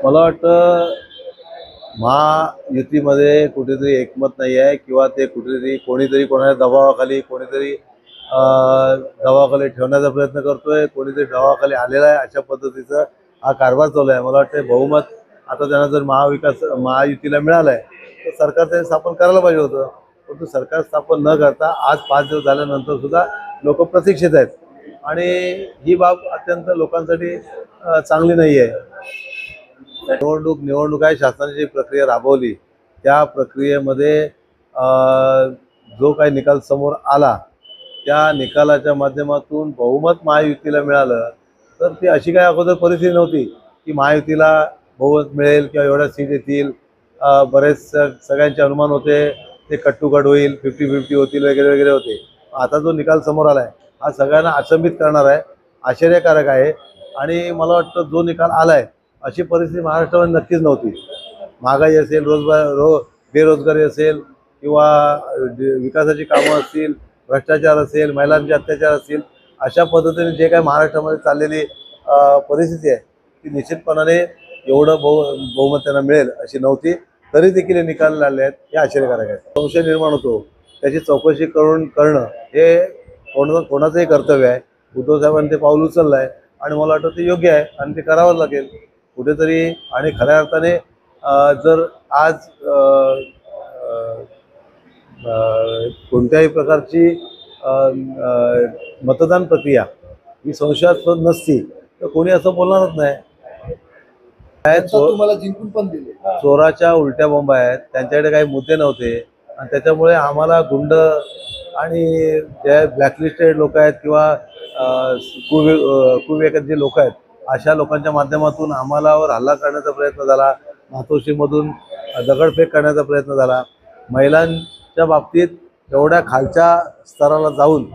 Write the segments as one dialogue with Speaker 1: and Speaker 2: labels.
Speaker 1: मला वाटतं महायुतीमध्ये कुठेतरी एकमत नाही आहे किंवा ते कुठेतरी कोणीतरी कोणाच्या दबावाखाली कोणीतरी दबावाखाली ठेवण्याचा प्रयत्न करतोय, कोणीतरी दबावाखाली आलेला आहे, अशा पद्धतीचा हा कारभार चालू आहे। मला वाटतं बहुमत आता त्यांना जर महायुतीला मिळालं आहे तर सरकार ते स्थापन करायला पाहिजे होतं, परंतु सरकार स्थापन न करता आज 5 दिवस झाल्यानंतर सुद्धा लोक प्रतीक्षेत आहेत आणि ही बाब अत्यंत लोकांसाठी चांगली नाही आहे। निवडणूक आहे, शासनाने जी प्रक्रिया राबवली त्या प्रक्रियेमध्ये जो काही निकाल समोर आला त्या निकालाच्या माध्यमातून बहुमत महायुतीला मिळालं, तर ती अशी काही अगोदर परिस्थिती नव्हती की महायुतीला बहुमत मिळेल किंवा एवढ्या सीट येतील। बरेच सगळ्यांचे अनुमान होते ते कट होईल, 50-50 होतील वगैरे वगैरे होते। आता जो निकाल समोर आला आहे हा सगळ्यांना अचंबित करणार आहे, आश्चर्यकारक आहे आणि मला वाटतं जो निकाल आला आहे अशी परिस्थिती महाराष्ट्रामध्ये नक्कीच नव्हती। महागाई असेल, बेरोजगारी असेल किंवा विकासाची कामं असतील, भ्रष्टाचार असेल, महिलांचे अत्याचार असतील, अशा पद्धतीने जे काही महाराष्ट्रामध्ये चाललेली परिस्थिती आहे ती निश्चितपणाने एवढं बहुमत त्यांना मिळेल अशी नव्हती। तरी देखील हे निकाल लागले आहेत हे आश्चर्यकारक आहे। संशय निर्माण होतो, त्याची चौकशी करणं हे कोणाचंही कर्तव्य आहे। उद्धव साहेबांनी ते पाऊल उचललं आहे आणि मला वाटतं ते योग्य आहे आणि ते करावंच लागेल कुठेतरी। आणि खऱ्या अर्थाने जर आज कोणत्याही प्रकारची मतदान प्रक्रिया ही संशयास्पद नसती तर कोणी असं बोलणारच नाही।
Speaker 2: तुम्हाला जिंकून पण दिले,
Speaker 1: चोराच्या उलट्या बोंबा आहेत, त्यांच्याकडे काही मुद्दे नव्हते आणि त्याच्यामुळे आम्हाला गुंड आणि जे ब्लॅकलिस्टेड लोक आहेत किंवा कुविवेकात जे लोक आहेत अशा लोकांच्या माध्यमातून आम्हालावर हल्ला करण्याचा प्रयत्न झाला, मातोश्रीमधून दगडफेक करण्याचा प्रयत्न झाला। महिलांच्या बाबतीत एवढ्या खालच्या स्तराला जाऊन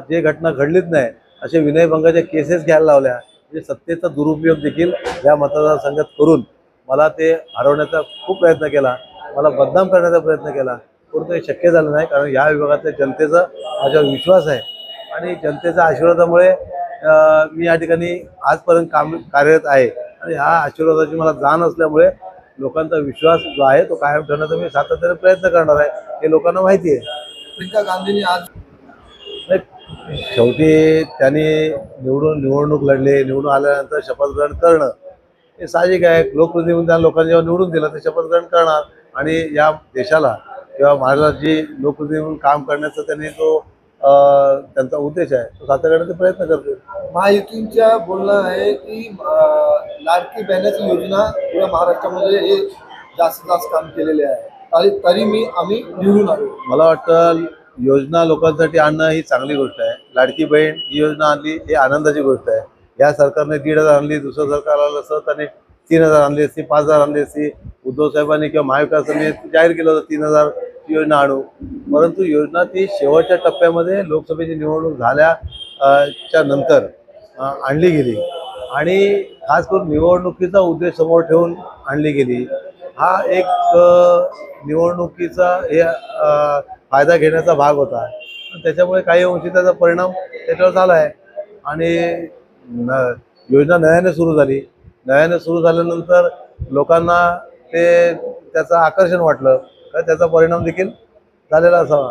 Speaker 1: जे घटना घडलीच नाही असे विनयभंगाच्या केसेस घ्यायला लावल्या, म्हणजे सत्तेचा दुरुपयोग देखील या मतदारसंघात करून मला ते हरवण्याचा खूप प्रयत्न केला, मला बदनाम करण्याचा प्रयत्न केला, परंतु हे शक्य झालं नाही। कारण या विभागातल्या जनतेचा माझ्यावर विश्वास आहे आणि जनतेच्या आशीर्वादामुळे मी या ठिकाणी आजपर्यंत कार्यरत आहे आणि ह्या आशीर्वादाची मला जाण असल्यामुळे लोकांचा विश्वास जो आहे तो कायम ठेवण्याचा मी सातत्याने प्रयत्न करणार आहे, हे लोकांना माहिती आहे।
Speaker 2: प्रियंका गांधींनी आज
Speaker 1: शेवटी त्यांनी निवडणूक लढले, निवडून आल्यानंतर शपथ ग्रहण करणं हे साहजिक आहे। लोकप्रतिनिधी लोकांनी जेव्हा निवडून दिलं ते शपथ ग्रहण करणार आणि या देशाला किंवा महाराष्ट्राची लोकप्रतिनिधी म्हणून काम करण्याचा त्यांनी जो त्यांचा उद्देश आहे तो साध्य करण्याचा प्रयत्न करतील।
Speaker 2: महायुतीच्या बोलणं आहे की लाडकी बहिणाची योजना पुऱ्या महाराष्ट्रामध्ये हे जास्त काम केलेले आहे, तरी आम्ही निवडून आलो।
Speaker 1: मला वाटतं योजना लोकांसाठी आणणं ही चांगली गोष्ट आहे। लाडकी बहीण ही योजना आणली ही आनंदाची गोष्ट आहे। या सरकारने 1,500 आणली, दुसरं सरकार आलं असं त्याने 3,000 आणली असती, 5,000 आणली असती। उद्धव साहेबांनी किंवा महाविकास आघाडीने जाहीर केलं होतं 3,000 योजना आणू, परंतु योजना ती शेवटच्या टप्प्यामध्ये लोकसभेची निवडणूक झाल्याच्या नंतर आणली गेली आणि खास करून निवडणुकीचा उद्देश समोर ठेवून आणली गेली। हा एक निवडणुकीचा हे फायदा घेण्याचा भाग होता, त्याच्यामुळे काही अंशी त्याचा परिणाम त्याच्यावर झाला आहे आणि योजना नव्याने सुरू झाली। नव्याने सुरू झाल्यानंतर लोकांना त्याचं आकर्षण वाटलं, तर त्याचा परिणाम देखील झालेला असावा।